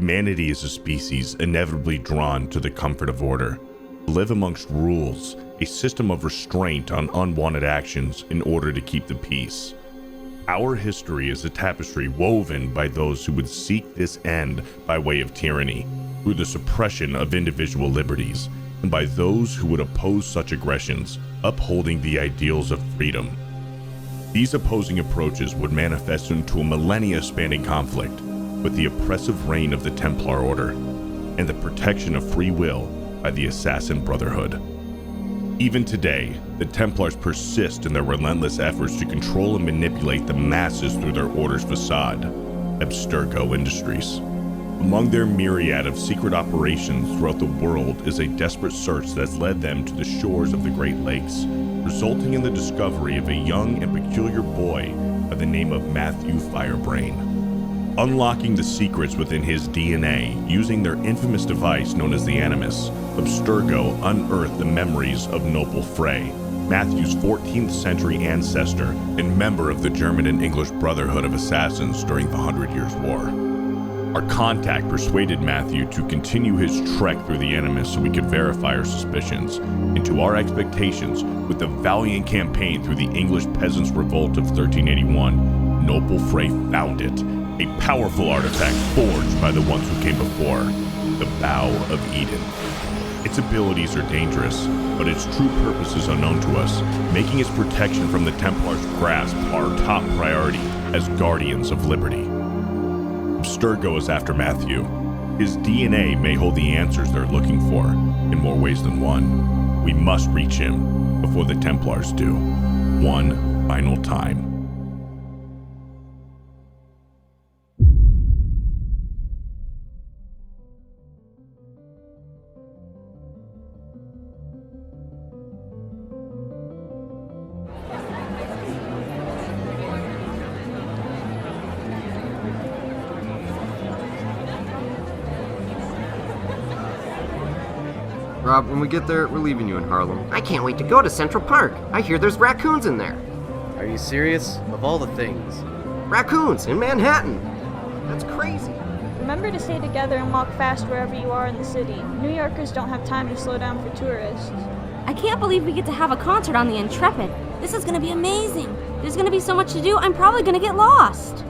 Humanity is a species inevitably drawn to the comfort of order, to live amongst rules, a system of restraint on unwanted actions in order to keep the peace. Our history is a tapestry woven by those who would seek this end by way of tyranny, through the suppression of individual liberties, and by those who would oppose such aggressions, upholding the ideals of freedom. These opposing approaches would manifest into a millennia-spanning conflict, with the oppressive reign of the Templar Order, and the protection of free will by the Assassin Brotherhood. Even today, the Templars persist in their relentless efforts to control and manipulate the masses through their order's facade, Abstergo Industries. Among their myriad of secret operations throughout the world is a desperate search that's led them to the shores of the Great Lakes, resulting in the discovery of a young and peculiar boy by the name of Matthew Firebrane. Unlocking the secrets within his DNA using their infamous device known as the Animus, Abstergo unearthed the memories of Nopel Frey, Matthew's 14th century ancestor and member of the German and English Brotherhood of Assassins during the 100 Years' War. Our contact persuaded Matthew to continue his trek through the Animus so we could verify our suspicions, and to our expectations, with the valiant campaign through the English peasants' revolt of 1381, Nopel Frey found it, a powerful artifact forged by the ones who came before, the Bow of Eden. Its abilities are dangerous, but its true purpose is unknown to us, making its protection from the Templars' grasp our top priority as guardians of liberty. Abstergo is after Matthew. His DNA may hold the answers they're looking for, in more ways than one. We must reach him before the Templars do. One final time. Rob, when we get there, we're leaving you in Harlem. I can't wait to go to Central Park. I hear there's raccoons in there. Are you serious? Of all the things. Raccoons in Manhattan. That's crazy. Remember to stay together and walk fast wherever you are in the city. New Yorkers don't have time to slow down for tourists. I can't believe we get to have a concert on the Intrepid. This is gonna be amazing. There's gonna be so much to do, I'm probably gonna get lost.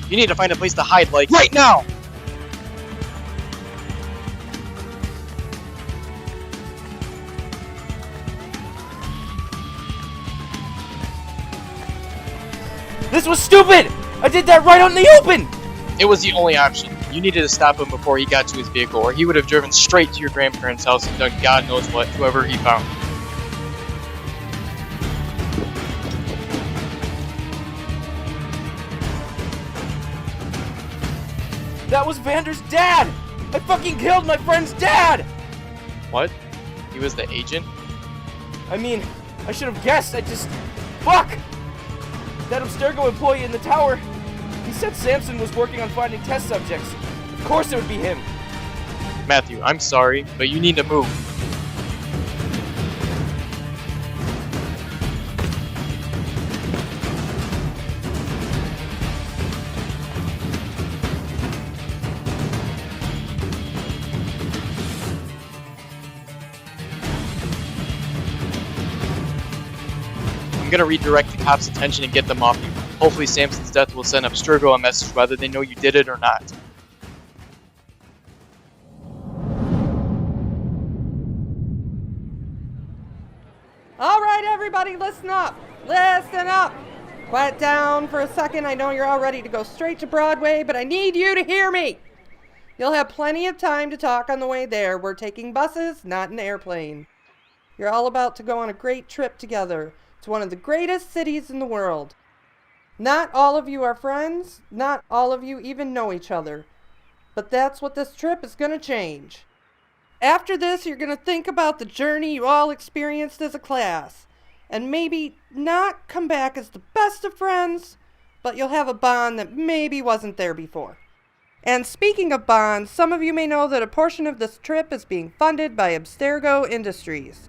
You need to find a place to hide, like, right now! This was stupid! I did that right out in the open! It was the only option. You needed to stop him before he got to his vehicle, or he would have driven straight to your grandparents' house and done God knows what to whoever he found. That was Vander's dad! I fucking killed my friend's dad! What? He was the agent? I mean, I should have guessed, Fuck! That Abstergo employee in the tower, he said Samson was working on finding test subjects. Of course it would be him. Matthew, I'm sorry, but you need to move. I'm gonna redirect the cops' attention and get them off you. Hopefully Samson's death will send Abstergo a message whether they know you did it or not. right, everybody, listen up. Listen up. Quiet down for a second. I know you're all ready to go straight to Broadway, but I need you to hear me. You'll have plenty of time to talk on the way there. We're taking buses, not an airplane. You're all about to go on a great trip together to one of the greatest cities in the world. Not all of you are friends. Not all of you even know each other. But that's what this trip is going to change. After this, you're going to think about the journey you all experienced as a class. And maybe not come back as the best of friends, but you'll have a bond that maybe wasn't there before. And speaking of bonds, some of you may know that a portion of this trip is being funded by Abstergo Industries.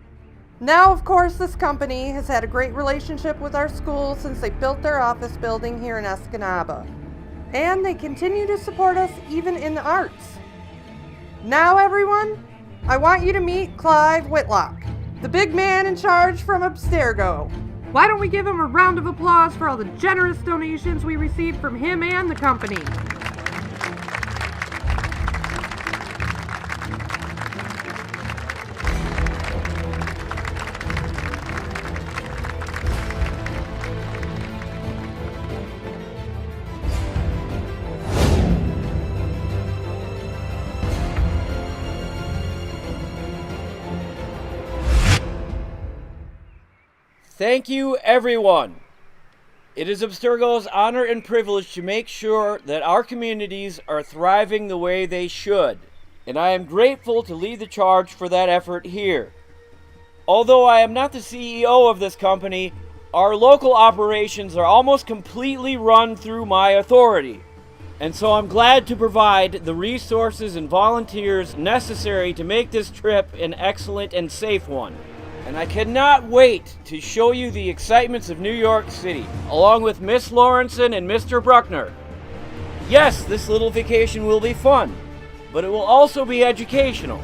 Now, of course, this company has had a great relationship with our school since they built their office building here in Escanaba. And they continue to support us even in the arts. Now, everyone, I want you to meet Clive Whitlock, the big man in charge from Abstergo. Why don't we give him a round of applause for all the generous donations we received from him and the company? Thank you, everyone. It is Abstergo's honor and privilege to make sure that our communities are thriving the way they should, and I am grateful to lead the charge for that effort here. Although I am not the CEO of this company, our local operations are almost completely run through my authority, and so I'm glad to provide the resources and volunteers necessary to make this trip an excellent and safe one. And I cannot wait to show you the excitements of New York City, along with Miss Lawrenson and Mr. Bruckner. Yes, this little vacation will be fun, but it will also be educational.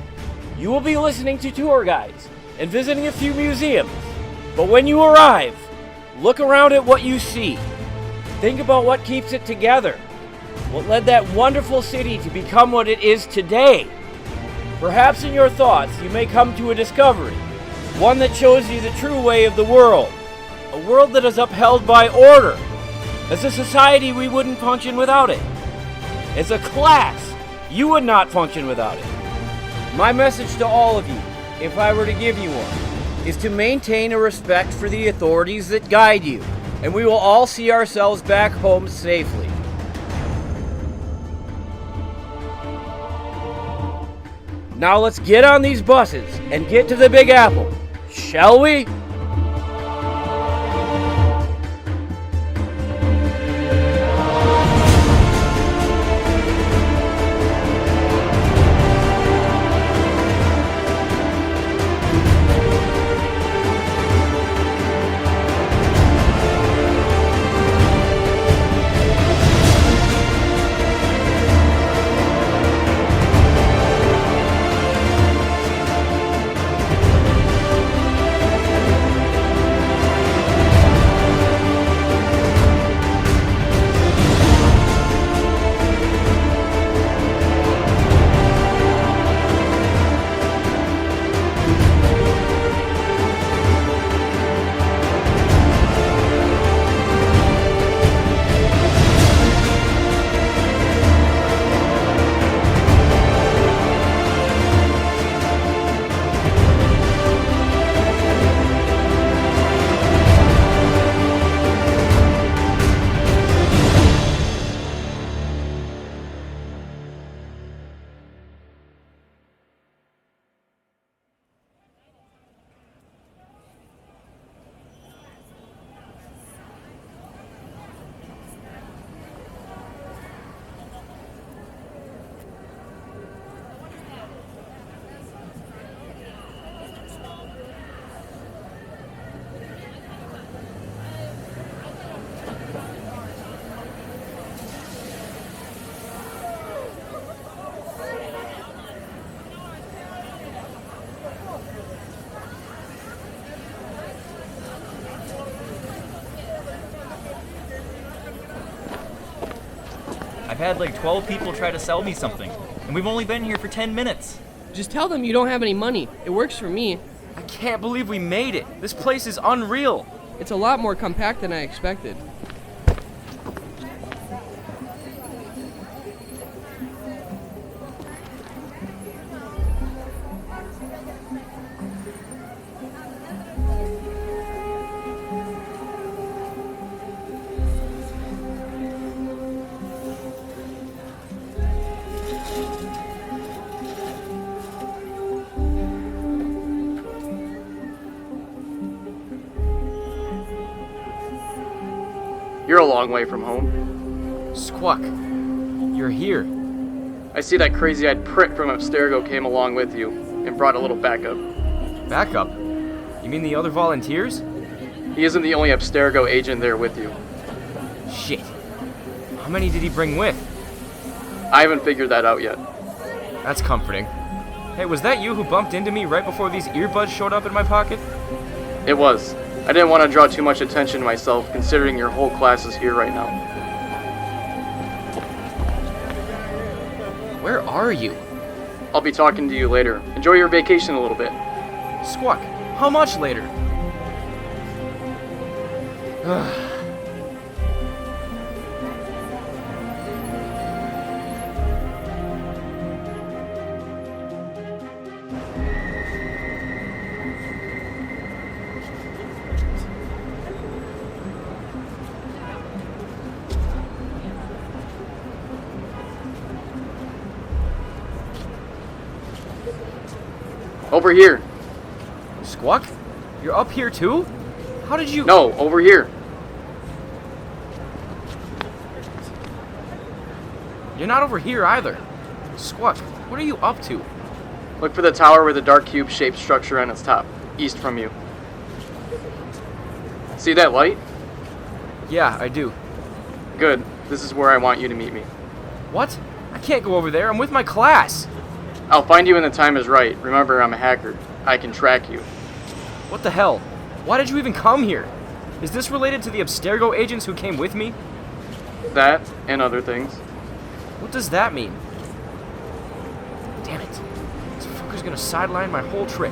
You will be listening to tour guides and visiting a few museums. But when you arrive, look around at what you see. Think about what keeps it together. What led that wonderful city to become what it is today. Perhaps in your thoughts, you may come to a discovery. One that shows you the true way of the world. A world that is upheld by order. As a society, we wouldn't function without it. As a class, you would not function without it. My message to all of you, if I were to give you one, is to maintain a respect for the authorities that guide you, and we will all see ourselves back home safely. Now let's get on these buses and get to the Big Apple. Shall we? I've had like 12 people try to sell me something, and we've only been here for 10 minutes. Just tell them you don't have any money. It works for me. I can't believe we made it. This place is unreal. It's a lot more compact than I expected. You're a long way from home. Squawk, you're here. I see that crazy-eyed prick from Abstergo came along with you and brought a little backup. Backup? You mean the other volunteers? He isn't the only Abstergo agent there with you. Shit. How many did he bring with? I haven't figured that out yet. That's comforting. Hey, was that you who bumped into me right before these earbuds showed up in my pocket? It was. I didn't want to draw too much attention to myself, considering your whole class is here right now. Where are you? I'll be talking to you later. Enjoy your vacation a little bit. Squawk, how much later? Over here. Squawk? You're up here too? How did you... No, over here. You're not over here either. Squawk, what are you up to? Look for the tower with the dark cube-shaped structure on its top, east from you. See that light? Yeah, I do. Good. This is where I want you to meet me. What? I can't go over there. I'm with my class. I'll find you when the time is right. Remember, I'm a hacker. I can track you. What the hell? Why did you even come here? Is this related to the Abstergo agents who came with me? That, and other things. What does that mean? Damn it. This fucker's gonna sideline my whole trip.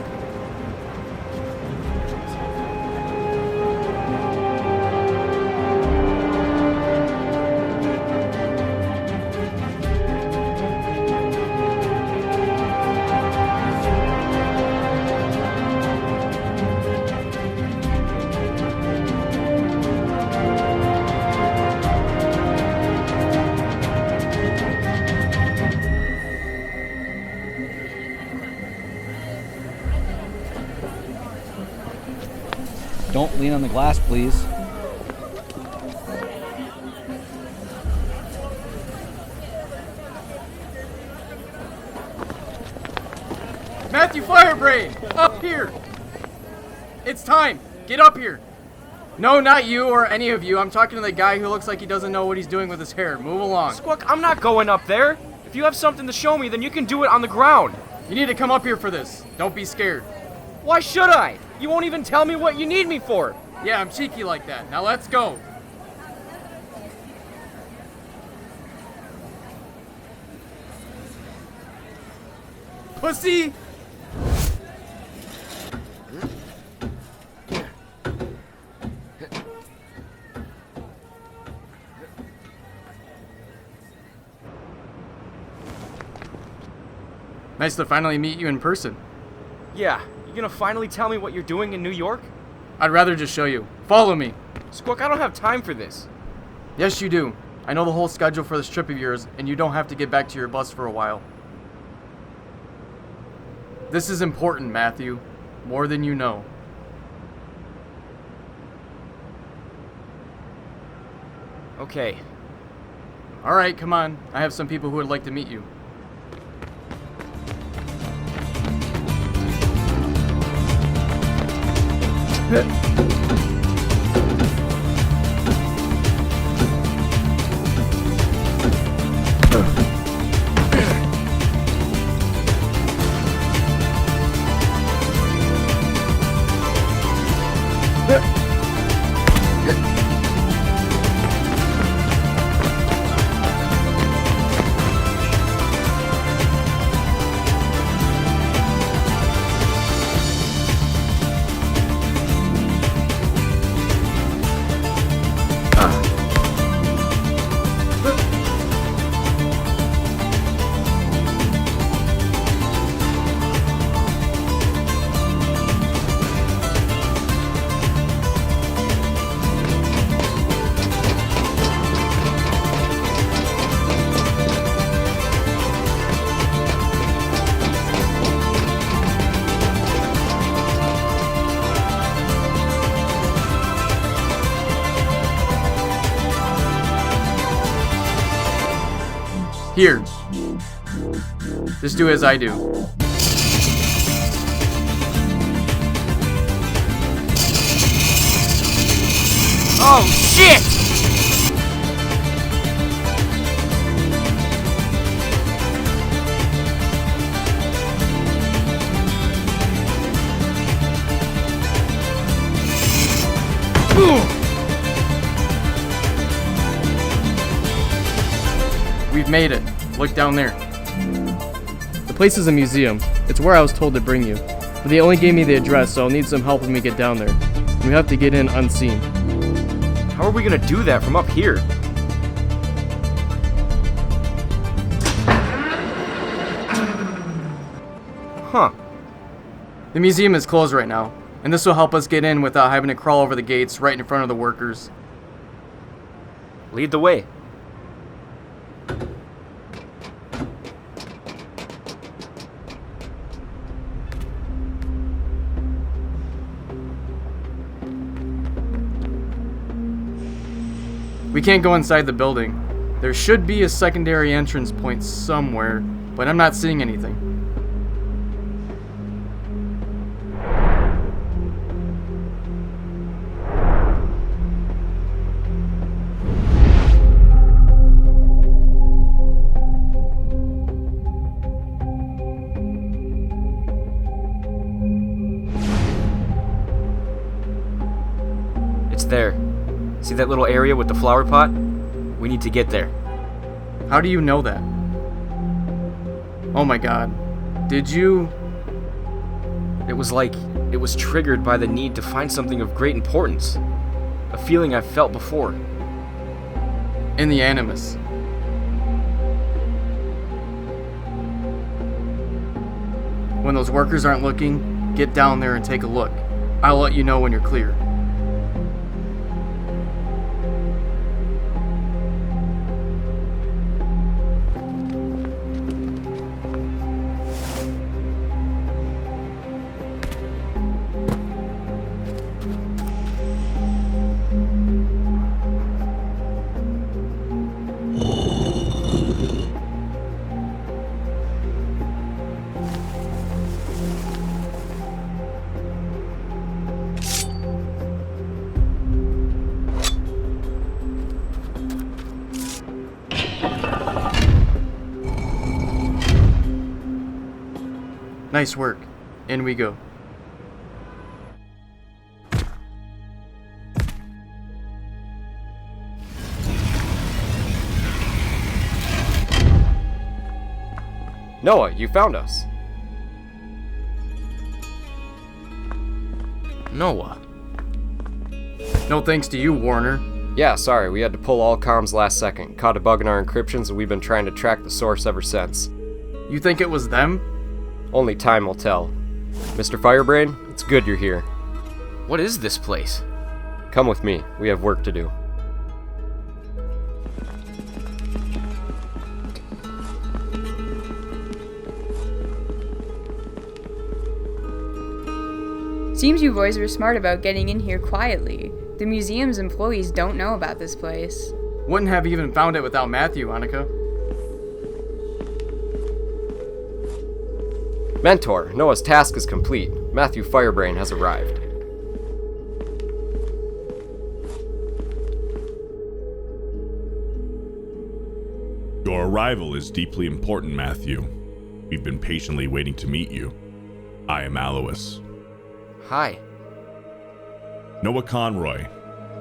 Don't lean on the glass, please. Matthew Firebrane! Up here! It's time! Get up here! No, not you or any of you. I'm talking to the guy who looks like he doesn't know what he's doing with his hair. Move along. Squawk, I'm not going up there. If you have something to show me, then you can do it on the ground. You need to come up here for this. Don't be scared. Why should I? You won't even tell me what you need me for. Yeah, I'm cheeky like that. Now let's go. Pussy! Nice to finally meet you in person. Yeah, you gonna finally tell me what you're doing in New York? I'd rather just show you. Follow me. Squawk, I don't have time for this. Yes, you do. I know the whole schedule for this trip of yours, and you don't have to get back to your bus for a while. This is important, Matthew. More than you know. Okay. Alright, come on. I have some people who would like to meet you. Here. Just do as I do. Oh, shit! We've made it. Look down there. The place is a museum. It's where I was told to bring you. But they only gave me the address, so I'll need some help when we get down there. We have to get in unseen. How are we gonna do that from up here? Huh. The museum is closed right now, and this will help us get in without having to crawl over the gates right in front of the workers. Lead the way. We can't go inside the building. There should be a secondary entrance point somewhere, but I'm not seeing anything. It's there. See that little area with the flower pot? We need to get there. How do you know that? Oh my god. Did you... It was like it was triggered by the need to find something of great importance. A feeling I've felt before. In the Animus. When those workers aren't looking, get down there and take a look. I'll let you know when you're clear. Nice work. In we go. Noah, you found us. Noah. No thanks to you, Warner. Yeah, sorry, we had to pull all comms last second. Caught a bug in our encryptions and we've been trying to track the source ever since. You think it was them? Only time will tell. Mr. Firebrane, it's good you're here. What is this place? Come with me, we have work to do. Seems you boys were smart about getting in here quietly. The museum's employees don't know about this place. Wouldn't have even found it without Matthew, Annika. Mentor, Noah's task is complete. Matthew Firebrane has arrived. Your arrival is deeply important, Matthew. We've been patiently waiting to meet you. I am Alois. Hi. Noah Conroy,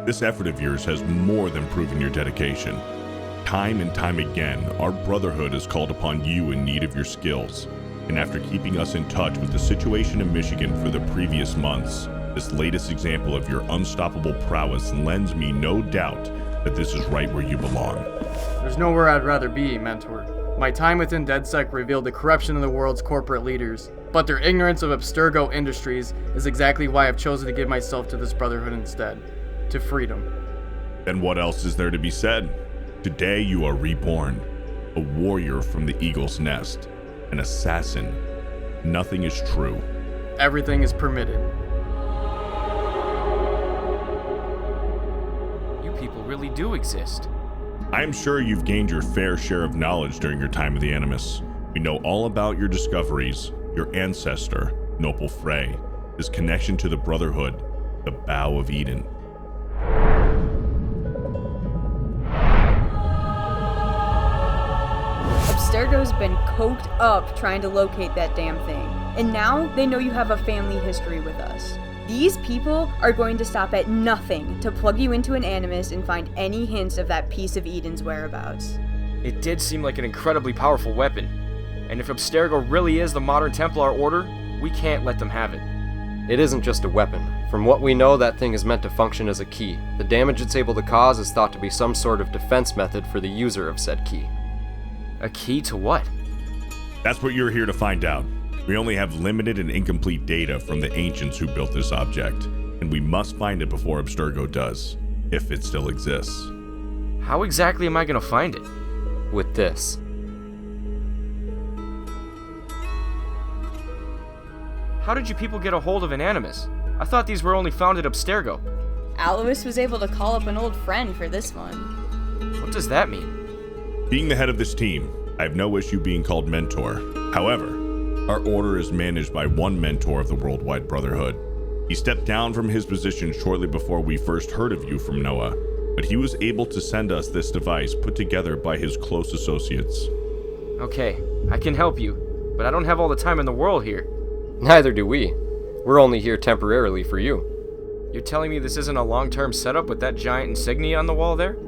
this effort of yours has more than proven your dedication. Time and time again, our brotherhood has called upon you in need of your skills. And after keeping us in touch with the situation in Michigan for the previous months, this latest example of your unstoppable prowess lends me no doubt that this is right where you belong. There's nowhere I'd rather be, Mentor. My time within DedSec revealed the corruption of the world's corporate leaders, but their ignorance of Abstergo Industries is exactly why I've chosen to give myself to this brotherhood instead. To freedom. Then what else is there to be said? Today you are reborn, a warrior from the eagle's nest. An assassin. Nothing is true. Everything is permitted. You people really do exist. I am sure you've gained your fair share of knowledge during your time with the Animus. We know all about your discoveries, your ancestor, Nopel Frey, his connection to the Brotherhood, the Bow of Eden. Abstergo's been coked up trying to locate that damn thing. And now they know you have a family history with us. These people are going to stop at nothing to plug you into an Animus and find any hints of that piece of Eden's whereabouts. It did seem like an incredibly powerful weapon. And if Abstergo really is the modern Templar order, we can't let them have it. It isn't just a weapon. From what we know, that thing is meant to function as a key. The damage it's able to cause is thought to be some sort of defense method for the user of said key. A key to what? That's what you're here to find out. We only have limited and incomplete data from the ancients who built this object, and we must find it before Abstergo does, if it still exists. How exactly am I gonna find it? With this. How did you people get a hold of an Animus? I thought these were only found at Abstergo. Alois was able to call up an old friend for this one. What does that mean? Being the head of this team, I have no issue being called mentor. However, our order is managed by one mentor of the Worldwide Brotherhood. He stepped down from his position shortly before we first heard of you from Noah, but he was able to send us this device put together by his close associates. Okay, I can help you, but I don't have all the time in the world here. Neither do we. We're only here temporarily for you. You're telling me this isn't a long-term setup with that giant insignia on the wall there?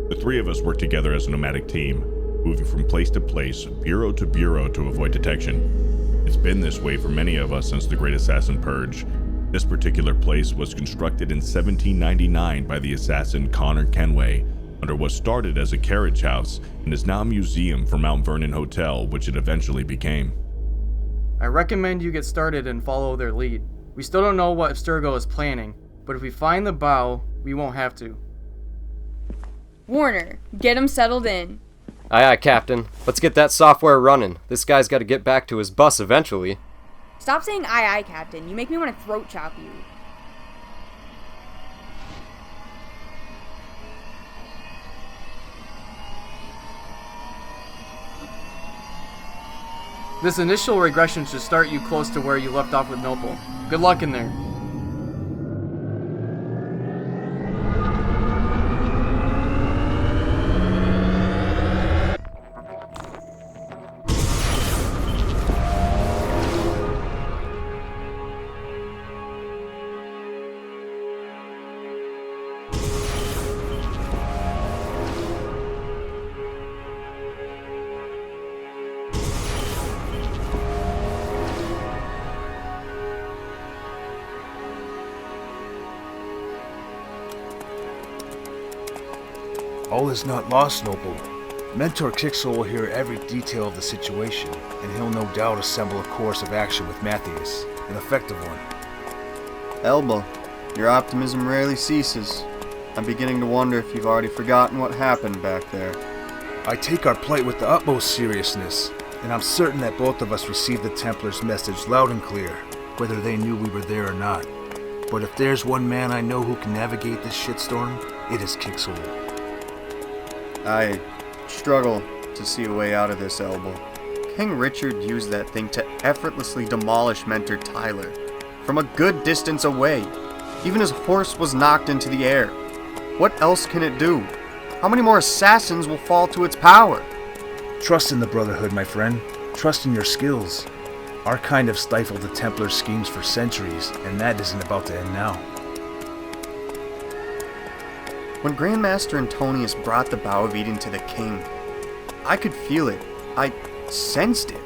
The three of us work together as a nomadic team, moving from place to place, bureau to bureau to avoid detection. It's been this way for many of us since the Great Assassin Purge. This particular place was constructed in 1799 by the assassin Connor Kenway, under what started as a carriage house and is now a museum for Mount Vernon Hotel, which it eventually became. I recommend you get started and follow their lead. We still don't know what Abstergo is planning, but if we find the bow, we won't have to. Warner, get him settled in. Aye aye, Captain. Let's get that software running. This guy's got to get back to his bus eventually. Stop saying aye aye, Captain. You make me want to throat chop you. This initial regression should start you close to where you left off with Nopel. Good luck in there. All is not lost, Nopel. Mentor Kixel will hear every detail of the situation, and he'll no doubt assemble a course of action with Matthias, an effective one. Elba, your optimism rarely ceases. I'm beginning to wonder if you've already forgotten what happened back there. I take our plight with the utmost seriousness, and I'm certain that both of us received the Templars' message loud and clear, whether they knew we were there or not. But if there's one man I know who can navigate this shitstorm, it is Kixel. I struggle to see a way out of this, Elbow. King Richard used that thing to effortlessly demolish Mentor Tyler from a good distance away. Even his horse was knocked into the air. What else can it do? How many more assassins will fall to its power? Trust in the Brotherhood, my friend. Trust in your skills. Our kind have stifled the Templar schemes for centuries, and that isn't about to end now. When Grandmaster Antonius brought the Bow of Eden to the king, I could feel it. I sensed it.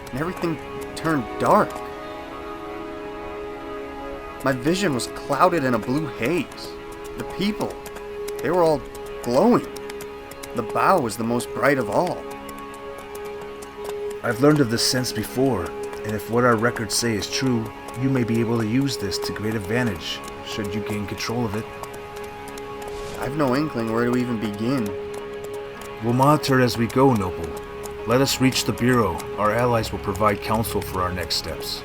And everything turned dark. My vision was clouded in a blue haze. The people, they were all glowing. The bow was the most bright of all. I've learned of this sense before, and if what our records say is true, you may be able to use this to great advantage, should you gain control of it. I've no inkling where to even begin. We'll monitor it as we go, Nopel. Let us reach the Bureau. Our allies will provide counsel for our next steps.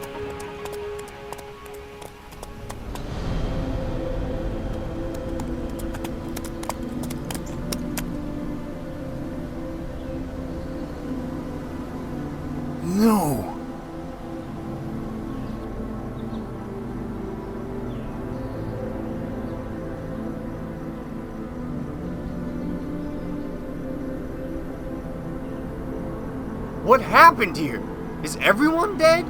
What happened here? Is everyone dead?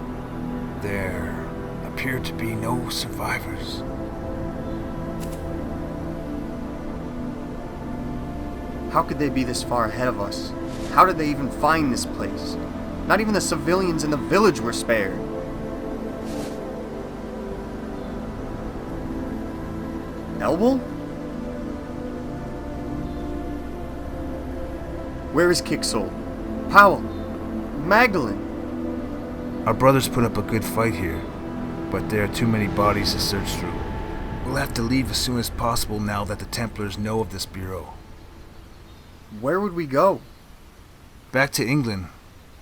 There appear to be no survivors. How could they be this far ahead of us? How did they even find this place? Not even the civilians in the village were spared. Elbow? Where is Kicksole? Powell? Magdalene? Our brothers put up a good fight here, but there are too many bodies to search through. We'll have to leave as soon as possible now that the Templars know of this bureau. Where would we go? Back to England.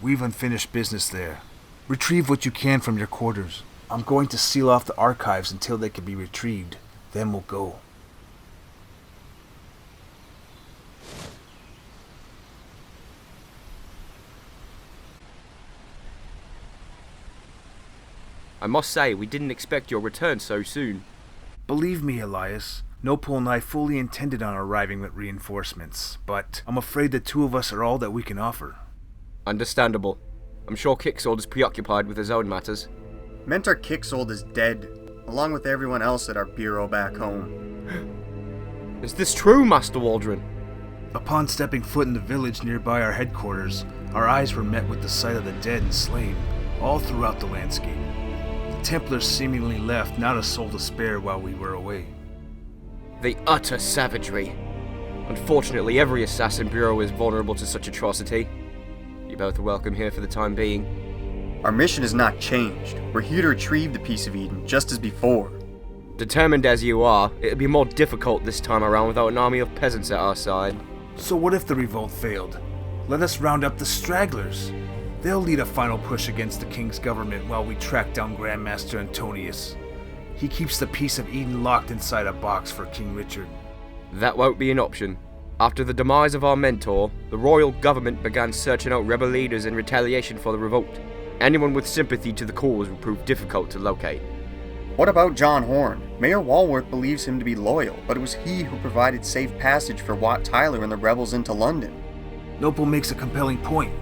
We've unfinished business there. Retrieve what you can from your quarters. I'm going to seal off the archives until they can be retrieved. Then we'll go. I must say, we didn't expect your return so soon. Believe me, Elias, Nopel and I fully intended on arriving with reinforcements, but I'm afraid the two of us are all that we can offer. Understandable. I'm sure Kicksole is preoccupied with his own matters. Mentor Kicksold is dead, along with everyone else at our bureau back home. Is this true, Master Waldron? Upon stepping foot in the village nearby our headquarters, our eyes were met with the sight of the dead and slain, all throughout the landscape. The Templars seemingly left not a soul to spare while we were away. The utter savagery. Unfortunately, every assassin bureau is vulnerable to such atrocity. You both are welcome here for the time being. Our mission has not changed. We're here to retrieve the Piece of Eden, just as before. Determined as you are, it'll be more difficult this time around without an army of peasants at our side. So what if the revolt failed? Let us round up the stragglers. They'll lead a final push against the king's government while we track down Grandmaster Antonius. He keeps the Piece of Eden locked inside a box for King Richard. That won't be an option. After the demise of our mentor, the royal government began searching out rebel leaders in retaliation for the revolt. Anyone with sympathy to the cause will prove difficult to locate. What about John Horn? Mayor Walworth believes him to be loyal, but it was he who provided safe passage for Wat Tyler and the rebels into London. Nopel makes a compelling point.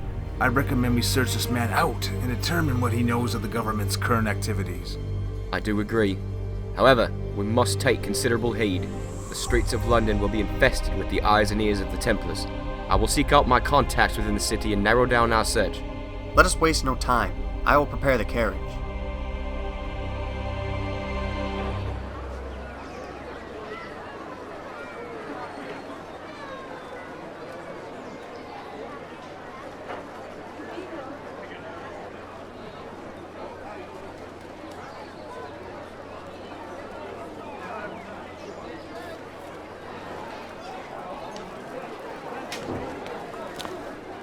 I recommend we search this man out and determine what he knows of the government's current activities. I do agree. However, we must take considerable heed. The streets of London will be infested with the eyes and ears of the Templars. I will seek out my contacts within the city and narrow down our search. Let us waste no time. I will prepare the carriage.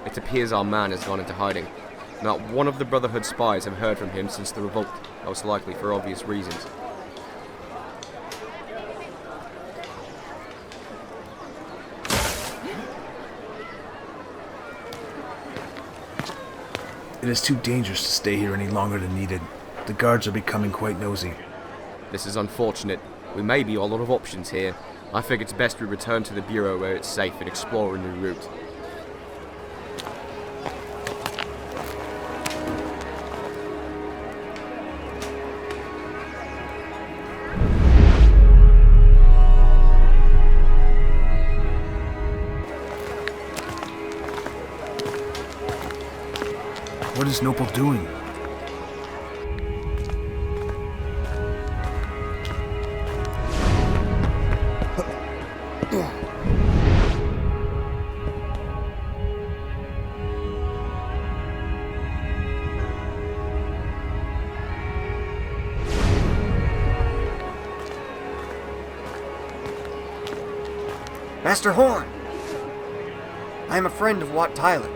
It appears our man has gone into hiding. Not one of the Brotherhood spies have heard from him since the revolt, most likely for obvious reasons. It is too dangerous to stay here any longer than needed. The guards are becoming quite nosy. This is unfortunate. We may be all out of options here. I think it's best we return to the Bureau where it's safe and explore a new route. What is Nopel doing? Master Horn! I am a friend of Wat Tyler.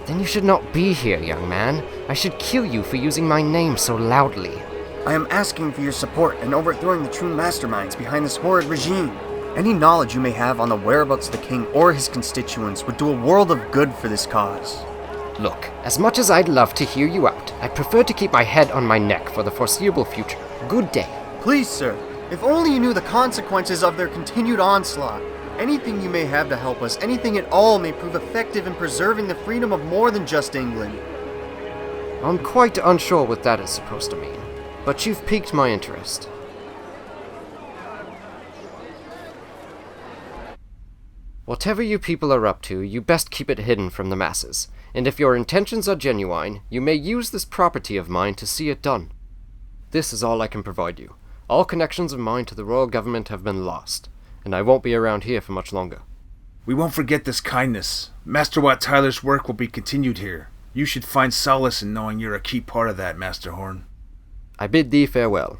Then you should not be here, young man. I should kill you for using my name so loudly. I am asking for your support in overthrowing the true masterminds behind this horrid regime. Any knowledge you may have on the whereabouts of the king or his constituents would do a world of good for this cause. Look, as much as I'd love to hear you out, I prefer to keep my head on my neck for the foreseeable future. Good day. Please, sir, if only you knew the consequences of their continued onslaught. Anything you may have to help us, anything at all may prove effective in preserving the freedom of more than just England. I'm quite unsure what that is supposed to mean, but you've piqued my interest. Whatever you people are up to, you best keep it hidden from the masses, and if your intentions are genuine, you may use this property of mine to see it done. This is all I can provide you. All connections of mine to the royal government have been lost, and I won't be around here for much longer. We won't forget this kindness. Master Watt Tyler's work will be continued here. You should find solace in knowing you're a key part of that, Master Horn. I bid thee farewell.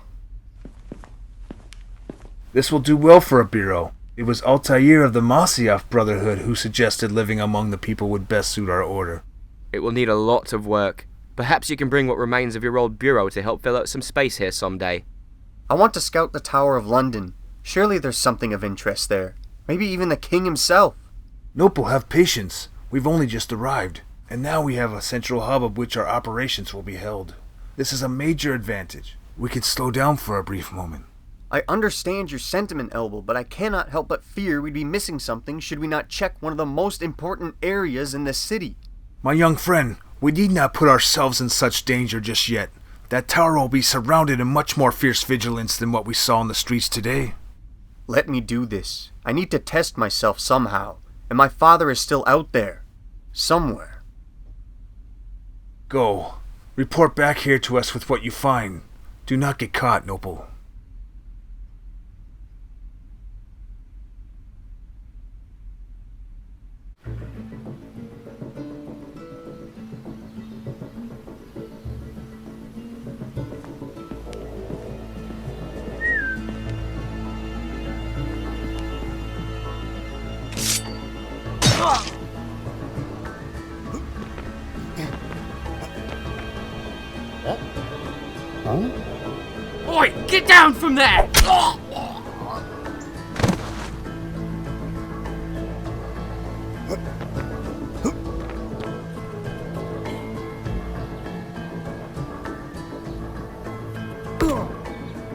This will do well for a bureau. It was Altair of the Masyaf Brotherhood who suggested living among the people would best suit our order. It will need a lot of work. Perhaps you can bring what remains of your old bureau to help fill out some space here someday. I want to scout the Tower of London. Surely there's something of interest there. Maybe even the king himself. Nopel, have patience. We've only just arrived, and now we have a central hub of which our operations will be held. This is a major advantage. We can slow down for a brief moment. I understand your sentiment, Elbow, but I cannot help but fear we'd be missing something should we not check one of the most important areas in the city. My young friend, we need not put ourselves in such danger just yet. That tower will be surrounded in much more fierce vigilance than what we saw in the streets today. Let me do this. I need to test myself somehow, and my father is still out there. Somewhere. Go. Report back here to us with what you find. Do not get caught, Nopel. Oi, get down from there!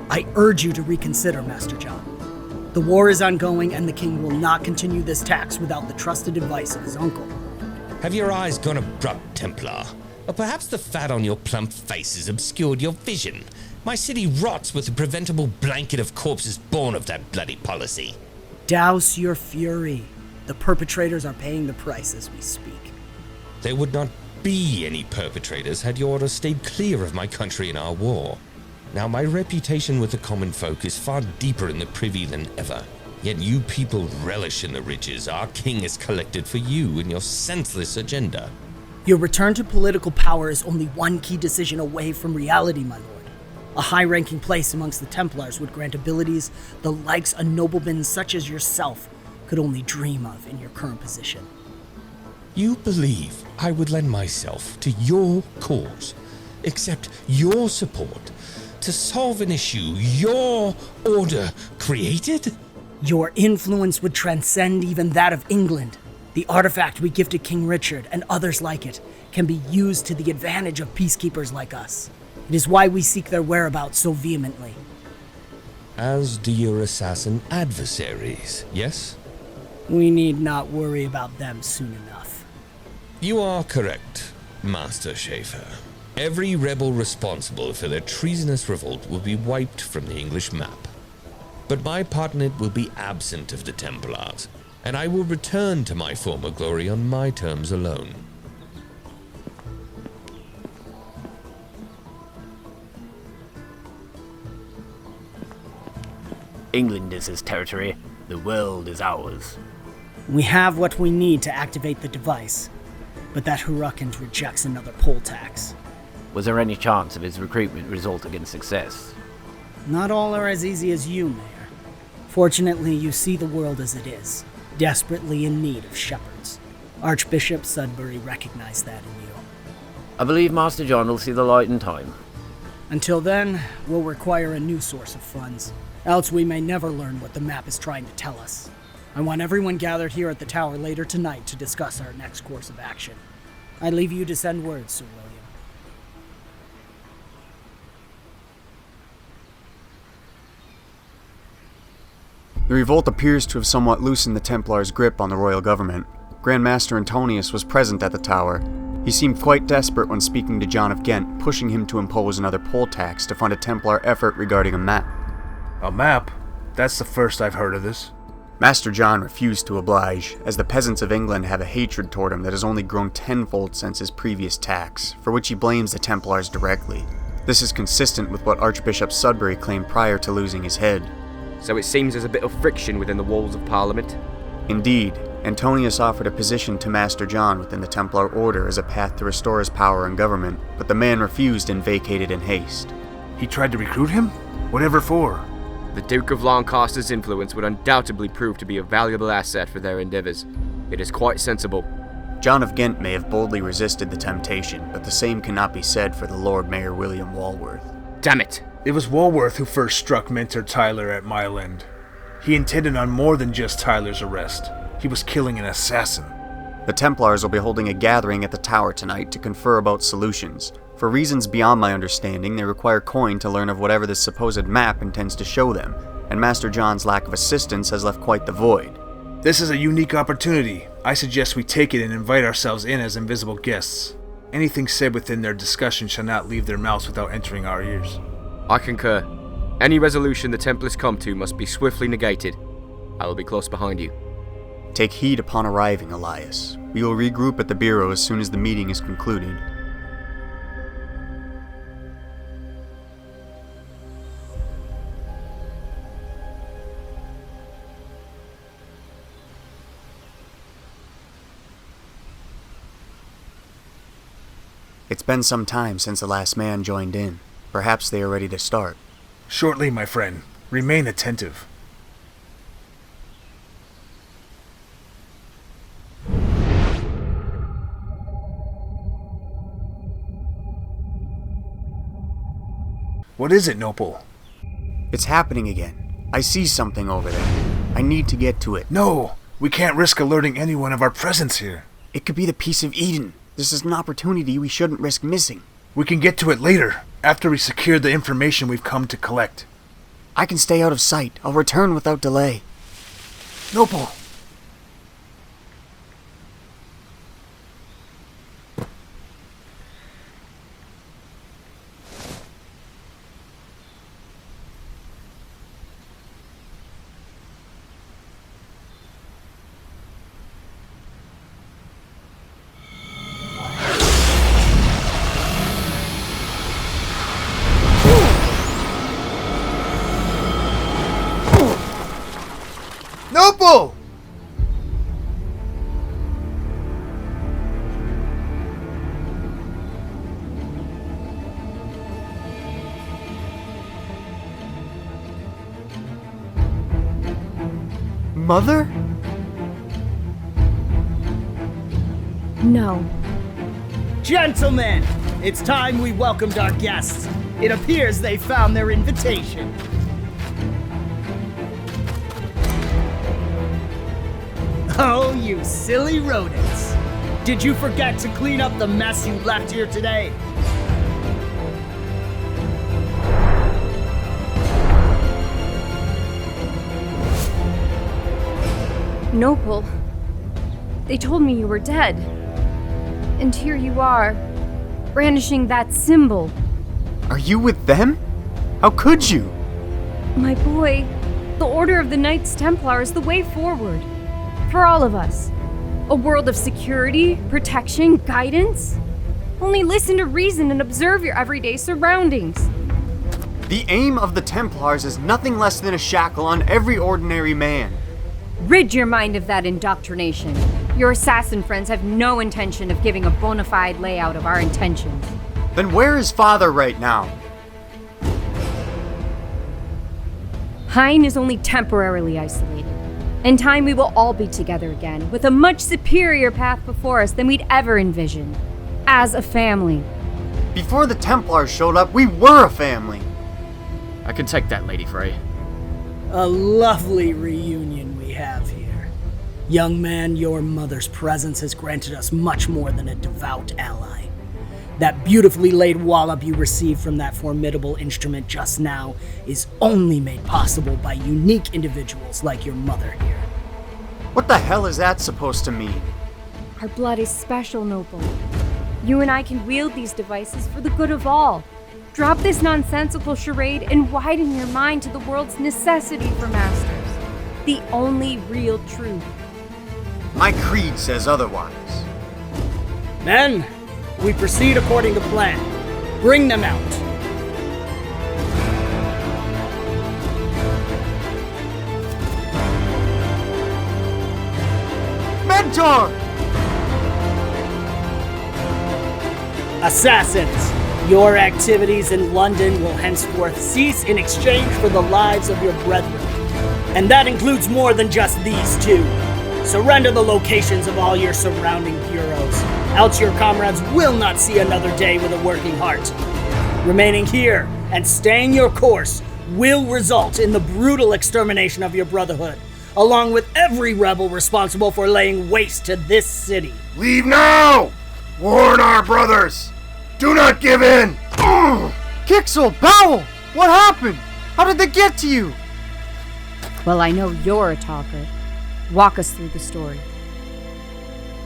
I urge you to reconsider, Master John. The war is ongoing, and the king will not continue this tax without the trusted advice of his uncle. Have your eyes gone abrupt, Templar? Or perhaps the fat on your plump face has obscured your vision? My city rots with the preventable blanket of corpses born of that bloody policy. Douse your fury. The perpetrators are paying the price as we speak. There would not be any perpetrators had your order stayed clear of my country in our war. Now, my reputation with the common folk is far deeper in the privy than ever. Yet you people relish in the riches our king has collected for you and your senseless agenda. Your return to political power is only one key decision away from reality, my lord. A high-ranking place amongst the Templars would grant abilities the likes a nobleman such as yourself could only dream of in your current position. You believe I would lend myself to your cause, accept your support, to solve an issue your order created? Your influence would transcend even that of England. The artifact we gifted King Richard and others like it can be used to the advantage of peacekeepers like us. It is why we seek their whereabouts so vehemently. As do your assassin adversaries, yes? We need not worry about them soon enough. You are correct, Master Schaefer. Every rebel responsible for their treasonous revolt will be wiped from the English map. But my partner will be absent of the Templars, and I will return to my former glory on my terms alone. England is his territory, the world is ours. We have what we need to activate the device, but that Hurricane rejects another poll tax. Was there any chance of his recruitment resulting in success? Not all are as easy as you, Mayor. Fortunately, you see the world as it is, desperately in need of shepherds. Archbishop Sudbury recognized that in you. I believe Master John will see the light in time. Until then, we'll require a new source of funds, else we may never learn what the map is trying to tell us. I want everyone gathered here at the tower later tonight to discuss our next course of action. I leave you to send word, Sir William. The revolt appears to have somewhat loosened the Templars' grip on the royal government. Grand Master Antonius was present at the tower. He seemed quite desperate when speaking to John of Ghent, pushing him to impose another poll tax to fund a Templar effort regarding a map. A map? That's the first I've heard of this. Master John refused to oblige, as the peasants of England have a hatred toward him that has only grown tenfold since his previous tax, for which he blames the Templars directly. This is consistent with what Archbishop Sudbury claimed prior to losing his head. So it seems there's a bit of friction within the walls of Parliament. Indeed, Antonius offered a position to Master John within the Templar Order as a path to restore his power and government, but the man refused and vacated in haste. He tried to recruit him? Whatever for? The Duke of Lancaster's influence would undoubtedly prove to be a valuable asset for their endeavours. It is quite sensible. John of Ghent may have boldly resisted the temptation, but the same cannot be said for the Lord Mayor William Walworth. Damn it! It was Walworth who first struck Mentor Tyler at Mile End. He intended on more than just Tyler's arrest. He was killing an assassin. The Templars will be holding a gathering at the tower tonight to confer about solutions. For reasons beyond my understanding, they require coin to learn of whatever this supposed map intends to show them, and Master John's lack of assistance has left quite the void. This is a unique opportunity. I suggest we take it and invite ourselves in as invisible guests. Anything said within their discussion shall not leave their mouths without entering our ears. I concur. Any resolution the Templars come to must be swiftly negated. I will be close behind you. Take heed upon arriving, Elias. We will regroup at the Bureau as soon as the meeting is concluded. It's been some time since the last man joined in. Perhaps they are ready to start. Shortly, my friend. Remain attentive. What is it, Nopel? It's happening again. I see something over there. I need to get to it. No! We can't risk alerting anyone of our presence here. It could be the Piece of Eden. This is an opportunity we shouldn't risk missing. We can get to it later, after we secure the information we've come to collect. I can stay out of sight. I'll return without delay. Nopel! Nopel! Mother? No. Gentlemen, it's time we welcomed our guests. It appears they found their invitation. Oh, you silly rodents. Did you forget to clean up the mess you left here today? Nopel. They told me you were dead. And here you are, brandishing that symbol. Are you with them? How could you? My boy, the Order of the Knights Templar is the way forward. For all of us. A world of security, protection, guidance. Only listen to reason and observe your everyday surroundings. The aim of the Templars is nothing less than a shackle on every ordinary man. Rid your mind of that indoctrination. Your assassin friends have no intention of giving a bona fide layout of our intentions. Then where is Father right now? Hein is only temporarily isolated. In time, we will all be together again, with a much superior path before us than we'd ever envisioned. As a family. Before the Templars showed up, we were a family. I can take that, Lady Frey. A lovely reunion we have here. Young man, your mother's presence has granted us much more than a devout ally. That beautifully laid wallop you received from that formidable instrument just now is only made possible by unique individuals like your mother here. What the hell is that supposed to mean? Our blood is special, Nopel. You and I can wield these devices for the good of all. Drop this nonsensical charade and widen your mind to the world's necessity for masters. The only real truth. My creed says otherwise. Men, we proceed according to plan. Bring them out. Mentor! Assassins, your activities in London will henceforth cease in exchange for the lives of your brethren. And that includes more than just these two. Surrender the locations of all your surrounding bureaus, else your comrades will not see another day with a working heart. Remaining here and staying your course will result in the brutal extermination of your brotherhood, along with every rebel responsible for laying waste to this city. Leave now! Warn our brothers! Do not give in! Kixel! Powell! What happened? How did they get to you? Well, I know you're a talker. Walk us through the story.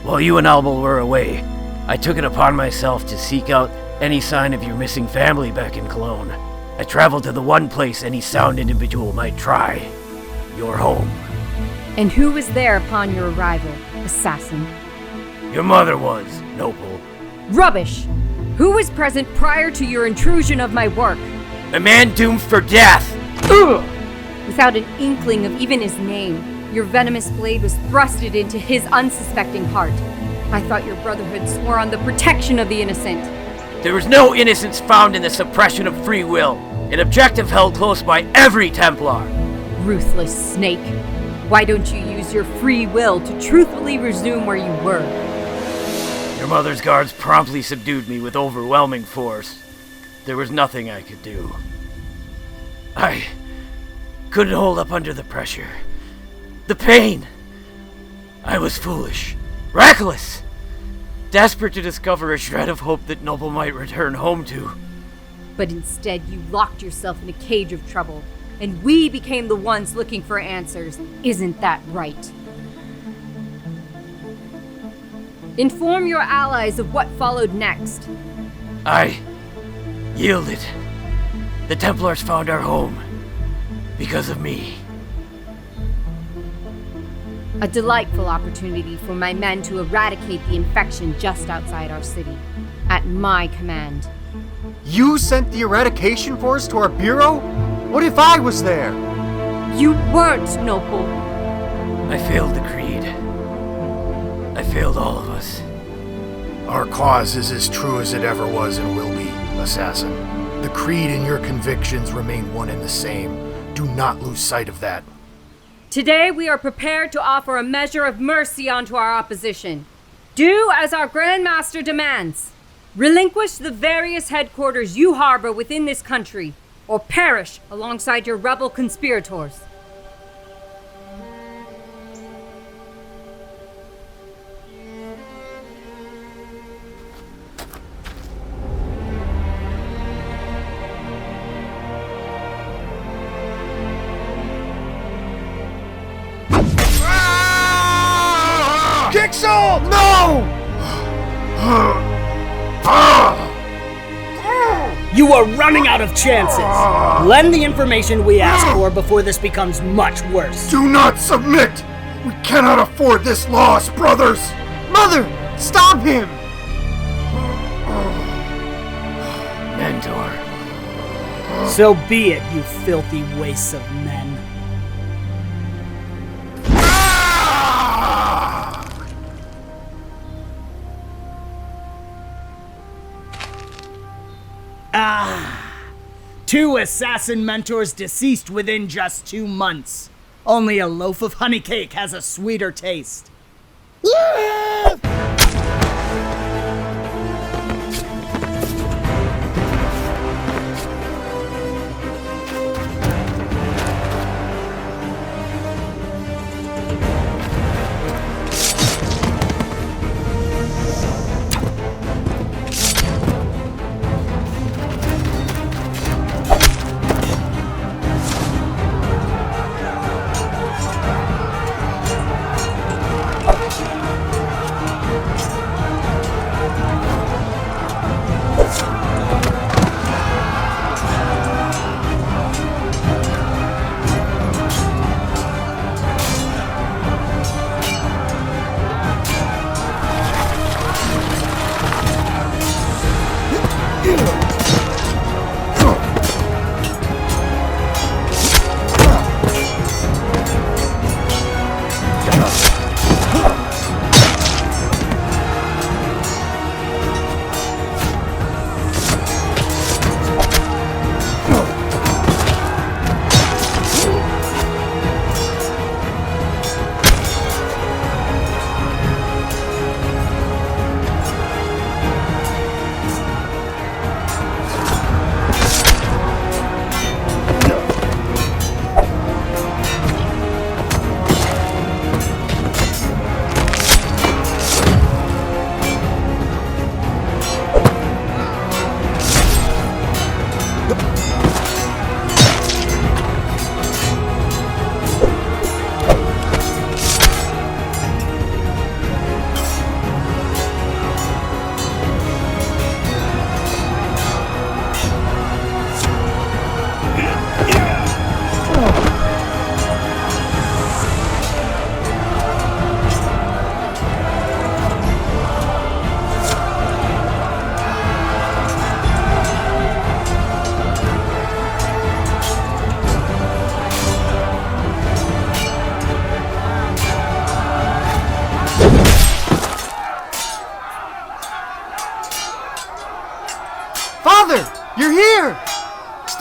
While you and Albel were away, I took it upon myself to seek out any sign of your missing family back in Cologne. I traveled to the one place any sound individual might try. Your home. And who was there upon your arrival, assassin? Your mother was, Nopel. Rubbish! Who was present prior to your intrusion of my work? A man doomed for death! Ugh! Without an inkling of even his name, your venomous blade was thrusted into his unsuspecting heart. I thought your brotherhood swore on the protection of the innocent. There was no innocence found in the suppression of free will, an objective held close by every Templar. Ruthless snake. Why don't you use your free will to truthfully resume where you were? Your mother's guards promptly subdued me with overwhelming force. There was nothing I could do. I couldn't hold up under the pressure. The pain. I was foolish, reckless, desperate to discover a shred of hope that Nopel might return home to. But instead you locked yourself in a cage of trouble, and we became the ones looking for answers. Isn't that right? Inform your allies of what followed next. I yielded. The Templars found our home. Because of me. A delightful opportunity for my men to eradicate the infection just outside our city. At my command. You sent the eradication force to our bureau? What if I was there? You weren't, Nopel. I failed the Creed. I failed all of us. Our cause is as true as it ever was and will be, Assassin. The Creed and your convictions remain one and the same. Do not lose sight of that. Today we are prepared to offer a measure of mercy unto our opposition. Do as our Grand Master demands. Relinquish the various headquarters you harbor within this country, or perish alongside your rebel conspirators. Kixel! No! You are running out of chances. Lend the information we ask for before this becomes much worse. Do not submit! We cannot afford this loss, brothers! Mother! Stop him! Mentor. So be it, you filthy wastes of men. Two assassin mentors deceased within just 2 months. Only a loaf of honey cake has a sweeter taste.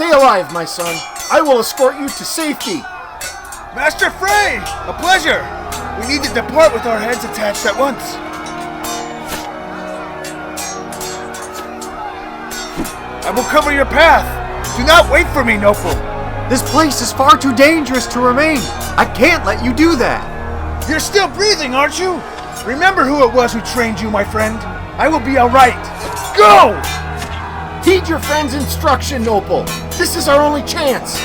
Stay alive, my son. I will escort you to safety. Master Frey! A pleasure! We need to depart with our heads attached at once. I will cover your path. Do not wait for me, Nopel. This place is far too dangerous to remain. I can't let you do that. You're still breathing, aren't you? Remember who it was who trained you, my friend. I will be alright. Go! Heed your friend's instruction, Nopel. This is our only chance.